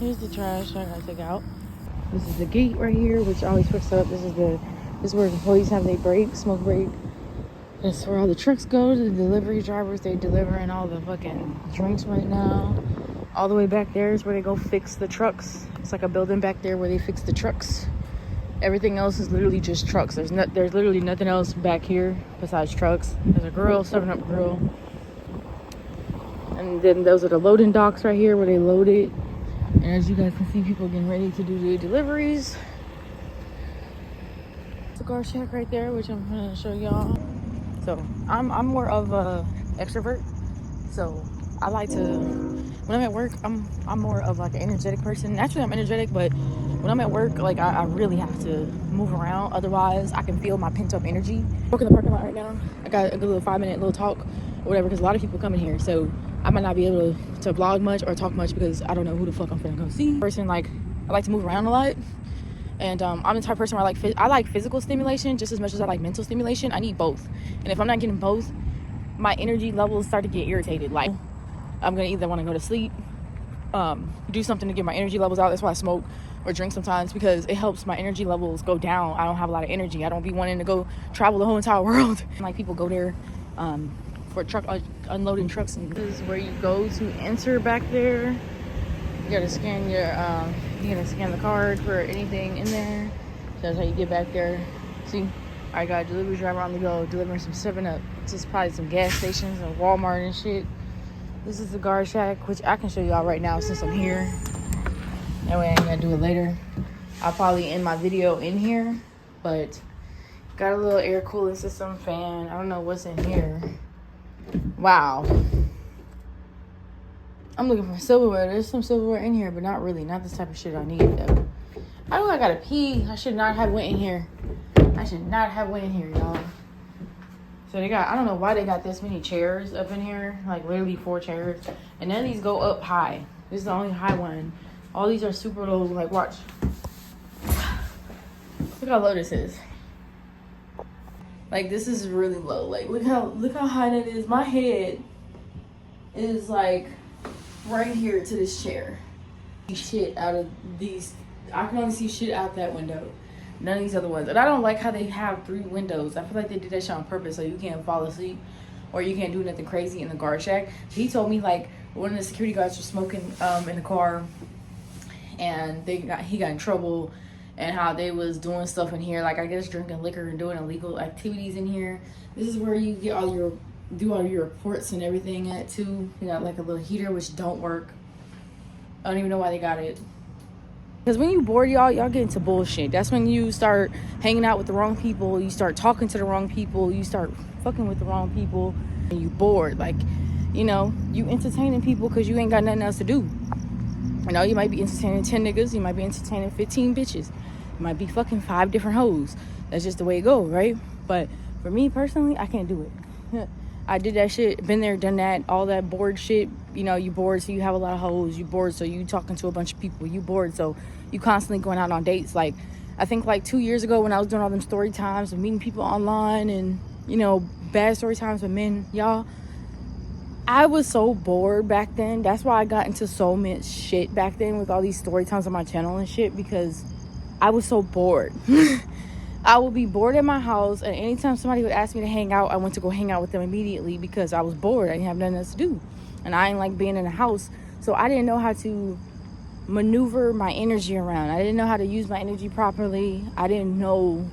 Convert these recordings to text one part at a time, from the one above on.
Here's the trash I gotta take out. This is the gate right here, which always picks up. This is where employees have their break, smoke break. That's where all the trucks go. The delivery drivers, they delivering all the fucking drinks right now. All the way back there is where they go fix the trucks. It's like a building back there where they fix the trucks. Everything else is literally just trucks. There's literally nothing else back here besides trucks. There's a grill, 7-Up grill. And then those are the loading docks right here where they load it. And as you guys can see, people getting ready to do the deliveries. Cigar shack right there, which I'm gonna show y'all. So I'm more of a extrovert. So I like to, when I'm at work, I'm more of like an energetic person. Naturally I'm energetic, but when I'm at work, like I really have to move around. Otherwise I can feel my pent up energy. I'm working in the parking lot right now. I got a good little 5-minute little talk or whatever, because a lot of people come in here. So I might not be able to vlog much or talk much because I don't know who the fuck I'm finna go see. Person, like, I like to move around a lot. And I'm the type of person where I like physical stimulation just as much as I like mental stimulation. I need both. And if I'm not getting both, my energy levels start to get irritated. Like, I'm gonna either want to go to sleep, do something to get my energy levels out. That's why I smoke or drink sometimes, because it helps my energy levels go down. I don't have a lot of energy. I don't be wanting to go travel the whole entire world. Like, people go there for truck unloading trucks. And this is where you go to enter back there. You gotta scan your you gotta scan the card for anything in there. That's how you get back there. See, I got a delivery driver on the go delivering some 7-Up. Just probably some gas stations and Walmart and shit. This is the guard shack, which I can show y'all right now since I'm here. That way I ain't gotta do it later. I'll probably end my video in here, but got a little air cooling system, fan. I don't know what's in here. Wow. I'm looking for silverware. There's some silverware in here, but not really. Not this type of shit I need, though. I know I gotta pee. I should not have went in here. I should not have went in here, y'all. So they got, I don't know why they got this many chairs up in here. Like, literally 4 chairs. And none of these go up high. This is the only high one. All these are super low. Like, watch. Look how low this is. Like, this is really low. Like, look how high that is. My head is like right here to this chair. Shit out of these, I can only see shit out that window. None of these other ones. And I don't like how they have 3 windows. I feel like they did that shit on purpose so you can't fall asleep or you can't do nothing crazy in the guard shack. He told me, like, one of the security guards was smoking in the car and he got in trouble, and how they was doing stuff in here, like, I guess drinking liquor and doing illegal activities in here. This is where you get do all your reports and everything at too. You got like a little heater which don't work. I don't even know why they got it. Because when you bored, y'all get into bullshit. That's when you start hanging out with the wrong people. You start talking to the wrong people. You start fucking with the wrong people. And you bored. Like, you know, you entertaining people because you ain't got nothing else to do. You know, you might be entertaining 10 niggas. You might be entertaining 15 bitches. You might be fucking 5 different hoes. That's just the way it goes, right? But for me personally, I can't do it. I did that shit, been there, done that, all that bored shit. You know, you bored, so you have a lot of hoes. You bored, so you talking to a bunch of people. You bored, so you constantly going out on dates. Like, I think like 2 years ago when I was doing all them story times and meeting people online and, you know, bad story times with men, y'all, I was so bored back then. That's why I got into so much shit back then with all these story times on my channel and shit, because I was so bored. I would be bored at my house, and anytime somebody would ask me to hang out, I went to go hang out with them immediately because I was bored. I didn't have nothing else to do. And I didn't like being in the house. So I didn't know how to maneuver my energy around. I didn't know how to use my energy properly. I didn't know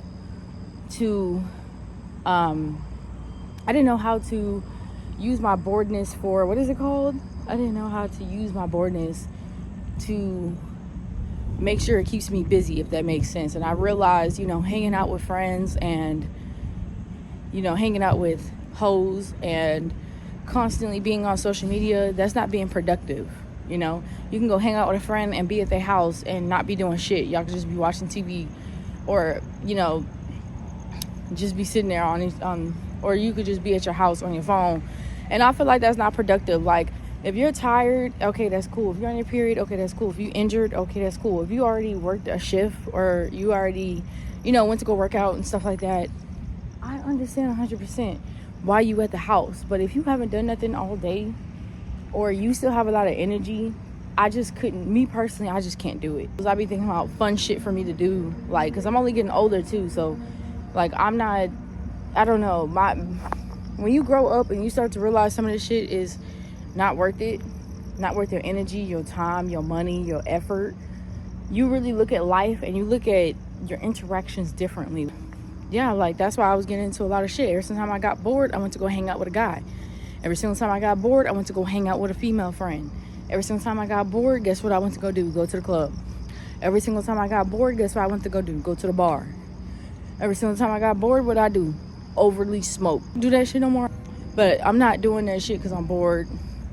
how to use my boredness for, what is it called? I didn't know how to use my boredness to make sure it keeps me busy, if that makes sense. And I realized, you know, hanging out with friends and, you know, hanging out with hoes and constantly being on social media, that's not being productive. You know, you can go hang out with a friend and be at their house and not be doing shit. Y'all could just be watching TV, or, you know, just be sitting there or you could just be at your house on your phone. And I feel like that's not productive. Like, if you're tired, okay, that's cool. If you're on your period, okay, that's cool. If you're injured, okay, that's cool. If you already worked a shift, or you already, you know, went to go work out and stuff like that, I understand 100% why you at the house. But if you haven't done nothing all day, or you still have a lot of energy, I just couldn't, me personally, I just can't do it. Because I be thinking about fun shit for me to do, like, because I'm only getting older too, so, like, I'm not, I don't know, when you grow up and you start to realize some of this shit is not worth it, not worth your energy, your time, your money, your effort, you really look at life and you look at your interactions differently. Yeah, like, that's why I was getting into a lot of shit. Every single time I got bored, I went to go hang out with a guy. Every single time I got bored, I went to go hang out with a female friend. Every single time I got bored, guess what I went to go do? Go to the club. Every single time I got bored, guess what I went to go do? Go to the bar. Every single time I got bored, what I do? Overly smoke. Do that shit no more. But I'm not doing that shit because I'm bored.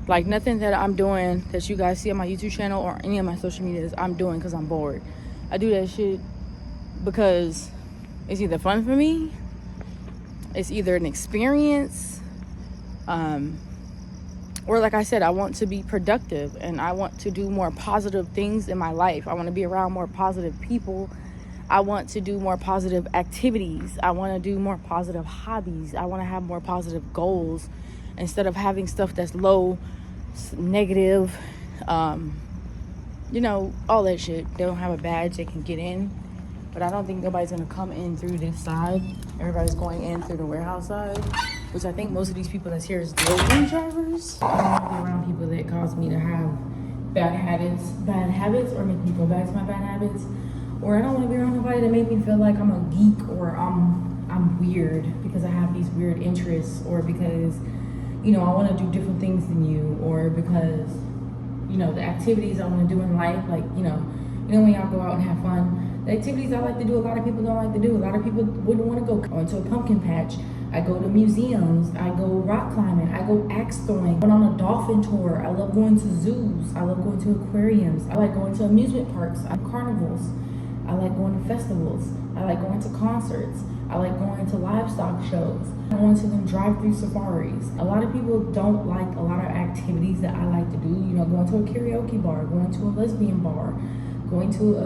Like, nothing that I'm doing that you guys see on my YouTube channel or any of my social medias, I'm doing because I'm bored. I do that shit because it's either fun for me, it's either an experience, or like I said, I want to be productive and I want to do more positive things in my life. I want to be around more positive people. I want to do more positive activities. I want to do more positive hobbies. I want to have more positive goals instead of having stuff that's low, negative, you know, all that shit. They don't have a badge, they can get in. But I don't think nobody's gonna come in through this side. Everybody's going in through the warehouse side, which I think most of these people that's here is delivery drivers. I don't want to be around people that cause me to have bad habits or make me go back to my bad habits. Or I don't want to be around nobody that make me feel like I'm a geek or I'm weird because I have these weird interests, or because, you know, I want to do different things than you, or because, you know, the activities I want to do in life, like, you know when y'all go out and have fun. The activities I like to do, a lot of people don't like to do. A lot of people wouldn't want to go into a pumpkin patch. I go to museums. I go rock climbing. I go axe throwing. I went on a dolphin tour. I love going to zoos. I love going to aquariums. I like going to amusement parks. Carnivals. I like going to festivals. I like going to concerts. I like going to livestock shows. I going to them drive-through safaris. A lot of people don't like a lot of activities that I like to do. You know, going to a karaoke bar, going to a lesbian bar, going to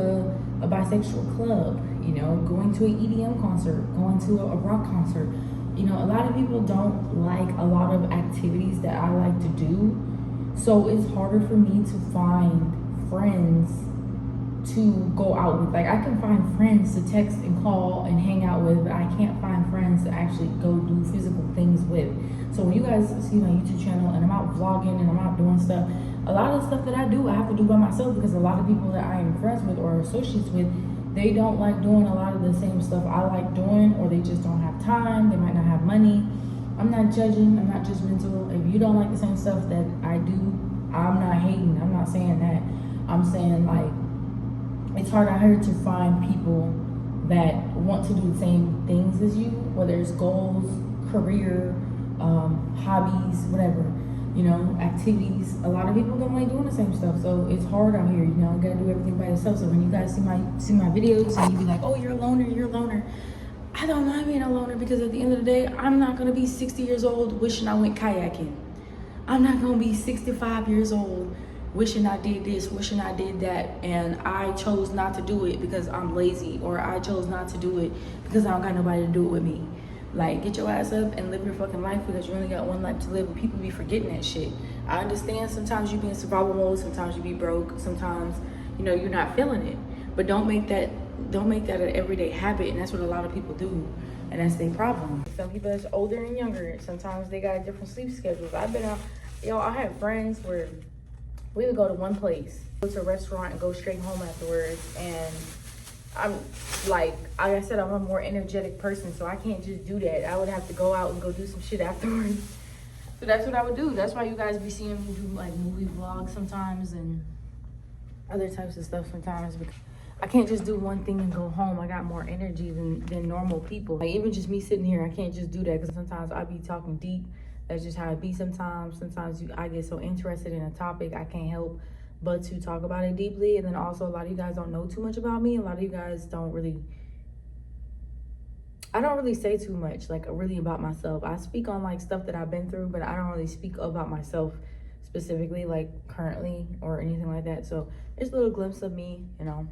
a bisexual club, you know, going to an EDM concert, going to a rock concert. You know, a lot of people don't like a lot of activities that I like to do. So it's harder for me to find friends to go out with. Like, I can find friends to text and call and hang out with, but I can't find friends to actually go do physical things with. So when you guys see my YouTube channel and I'm out vlogging and I'm out doing stuff, a lot of the stuff that I do, I have to do by myself, because a lot of people that I am friends with or associates with, they don't like doing a lot of the same stuff I like doing, or they just don't have time, they might not have money. I'm not judging, I'm not judgmental. If you don't like the same stuff that I do, I'm not hating, I'm not saying that. I'm saying, like, it's hard out here to find people that want to do the same things as you, whether it's goals, career, hobbies, whatever, you know, activities. A lot of people don't like doing the same stuff, so it's hard out here, you know. You gotta do everything by yourself. So when you guys see my videos and you be like, oh, you're a loner, I don't mind being a loner, because at the end of the day, I'm not gonna be 60 years old wishing I went kayaking. I'm not gonna be 65 years old wishing I did this, wishing I did that, and I chose not to do it because I'm lazy, or I chose not to do it because I don't got nobody to do it with me. Like, get your ass up and live your fucking life, because you only got one life to live, and people be forgetting that shit. I understand sometimes you be in survival mode, sometimes you be broke, sometimes, you know, you're not feeling it. But don't make that an everyday habit, and that's what a lot of people do, and that's their problem. Some people that's older and younger, sometimes they got different sleep schedules. I've been out, I had friends where we would go to one place, go to a restaurant, and go straight home afterwards. And I'm like I said, I'm a more energetic person, so I can't just do that. I would have to go out and go do some shit afterwards. So that's what I would do. That's why you guys be seeing me do like movie vlogs sometimes and other types of stuff sometimes, because I can't just do one thing and go home. I got more energy than normal people. Like, even just me sitting here, I can't just do that, because sometimes I be talking deep. That's just how it be sometimes. Sometimes I get so interested in a topic, I can't help but to talk about it deeply. And then also, a lot of you guys don't know too much about me. A lot of you guys don't really, I don't really say too much, like, really about myself. I speak on, like, stuff that I've been through, but I don't really speak about myself specifically, like, currently or anything like that. So there's a little glimpse of me, you know.